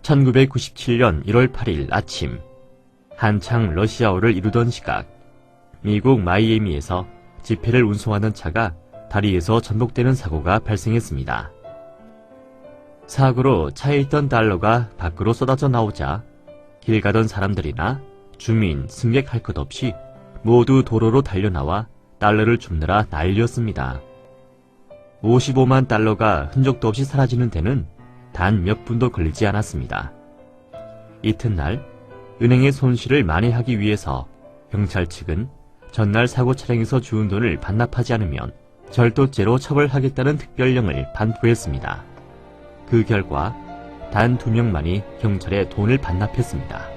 1997년 1월 8일 아침, 한창 러시아어를 이루던 시각, 미국 마이애미에서 지폐를 운송하는 차가 다리에서 전복되는 사고가 발생했습니다. 사고로 차에 있던 달러가 밖으로 쏟아져 나오자 길 가던 사람들이나 주민, 승객 할 것 없이 모두 도로로 달려나와 달러를 줍느라 난리였습니다. 55만 달러가 흔적도 없이 사라지는 데는 단 몇 분도 걸리지 않았습니다. 이튿날 은행의 손실을 만회하기 위해서 경찰 측은 전날 사고 차량에서 주운 돈을 반납하지 않으면 절도죄로 처벌하겠다는 특별령을 반포했습니다. 그 결과 단 2명만이 경찰에 돈을 반납했습니다.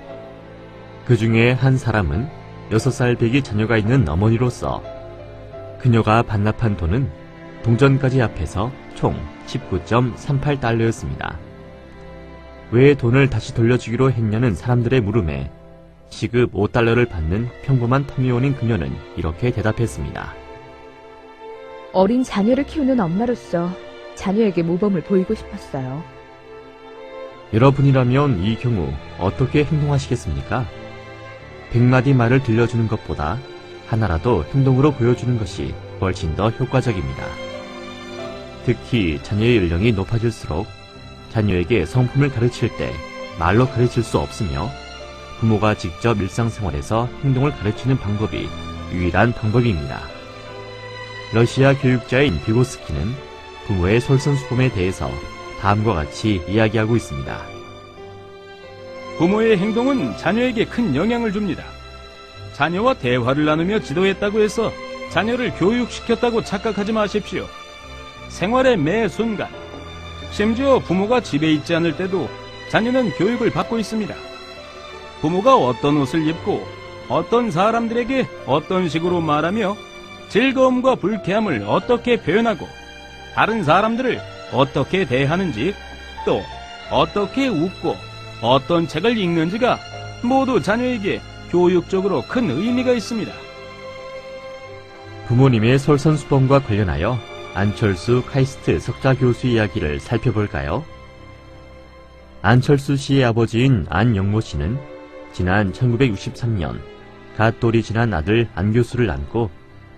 그 중에 한 사람은 6살 배기 자녀가 있는 어머니로서 그녀가 반납한 돈은 동전까지 합해서 총 19.38달러였습니다. 왜 돈을 다시 돌려주기로 했냐는 사람들의 물음에 시급 5달러를 받는 평범한 터미원인 그녀는 이렇게 대답했습니다. 어린 자녀를 키우는 엄마로서 자녀에게 모범을 보이고 싶었어요. 여러분이라면 이 경우 어떻게 행동하시겠습니까? 100마디 말을 들려주는 것보다 하나라도 행동으로 보여주는 것이 훨씬 더 효과적입니다. 특히 자녀의 연령이 높아질수록 자녀에게 성품을 가르칠 때 말로 가르칠 수 없으며 부모가 직접 일상생활에서 행동을 가르치는 방법이 유일한 방법입니다. 러시아 교육자인 비고스키는 부모의 솔선수범에 대해서 다음과 같이 이야기하고 있습니다. 부모의 행동은 자녀에게 큰 영향을 줍니다. 자녀와 대화를 나누며 지도했다고 해서 자녀를 교육시켰다고 착각하지 마십시오. 생활의 매 순간, 심지어 부모가 집에 있지 않을 때도 자녀는 교육을 받고 있습니다. 부모가 어떤 옷을 입고 어떤 사람들에게 어떤 식으로 말하며 즐거움과 불쾌함을 어떻게 표현하고 다른 사람들을 어떻게 대하는지 또 어떻게 웃고 어떤 책을 읽는지가 모두 자녀에게 교육적으로 큰 의미가 있습니다. 부모님의 솔선수범과 관련하여 안철수 카이스트 석좌 교수 이야기를 살펴볼까요? 안철수 씨의 아버지인 안영모 씨는 지난 1963년 갓 돌이 지난 아들 안 교수를 안고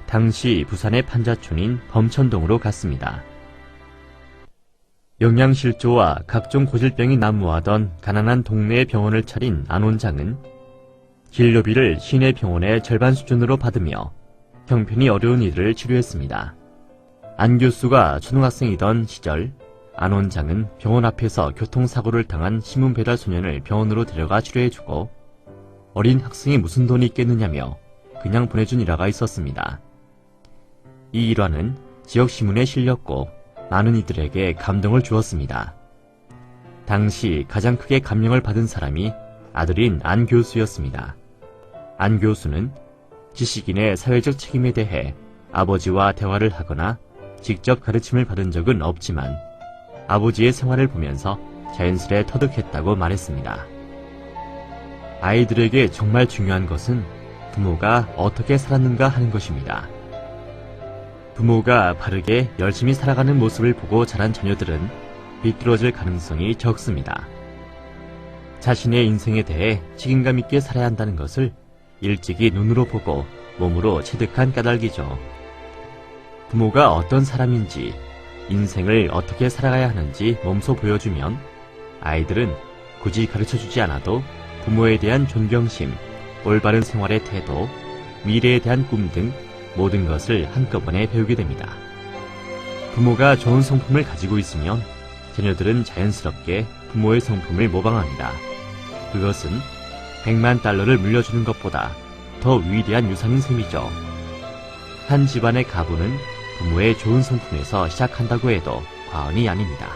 당시 부산의 판자촌인 범천동으로 갔습니다. 영양실조와 각종 고질병이 난무하던 가난한 동네의 병원을 차린 안 원장은 진료비를 시내 병원의 절반 수준으로 받으며 형편이 어려운 이들을 치료했습니다. 안 교수가 초등학생이던 시절 안 원장은 병원 앞에서 교통사고를 당한 신문배달 소년을 병원으로 데려가 치료해주고 어린 학생이 무슨 돈이 있겠느냐며 그냥 보내준 일화가 있었습니다. 이 일화는 지역신문에 실렸고 많은 이들에게 감동을 주었습니다. 당시 가장 크게 감명을 받은 사람이 아들인 안 교수였습니다. 안 교수는 지식인의 사회적 책임에 대해 아버지와 대화를 하거나 직접 가르침을 받은 적은 없지만 아버지의 생활을 보면서 자연스레 터득했다고 말했습니다. 아이들에게 정말 중요한 것은 부모가 어떻게 살았는가 하는 것입니다. 부모가 바르게 열심히 살아가는 모습을 보고 자란 자녀들은 비뚤어질 가능성이 적습니다. 자신의 인생에 대해 책임감 있게 살아야 한다는 것을 일찍이 눈으로 보고 몸으로 체득한 까닭이죠. 부모가 어떤 사람인지, 인생을 어떻게 살아가야 하는지 몸소 보여주면 아이들은 굳이 가르쳐주지 않아도 부모에 대한 존경심, 올바른 생활의 태도, 미래에 대한 꿈 등 모든 것을 한꺼번에 배우게 됩니다. 부모가 좋은 성품을 가지고 있으면 자녀들은 자연스럽게 부모의 성품을 모방합니다. 그것은 100만 달러를 물려주는 것보다 더 위대한 유산인 셈이죠. 한 집안의 가부는 부모의 좋은 성품에서 시작한다고 해도 과언이 아닙니다.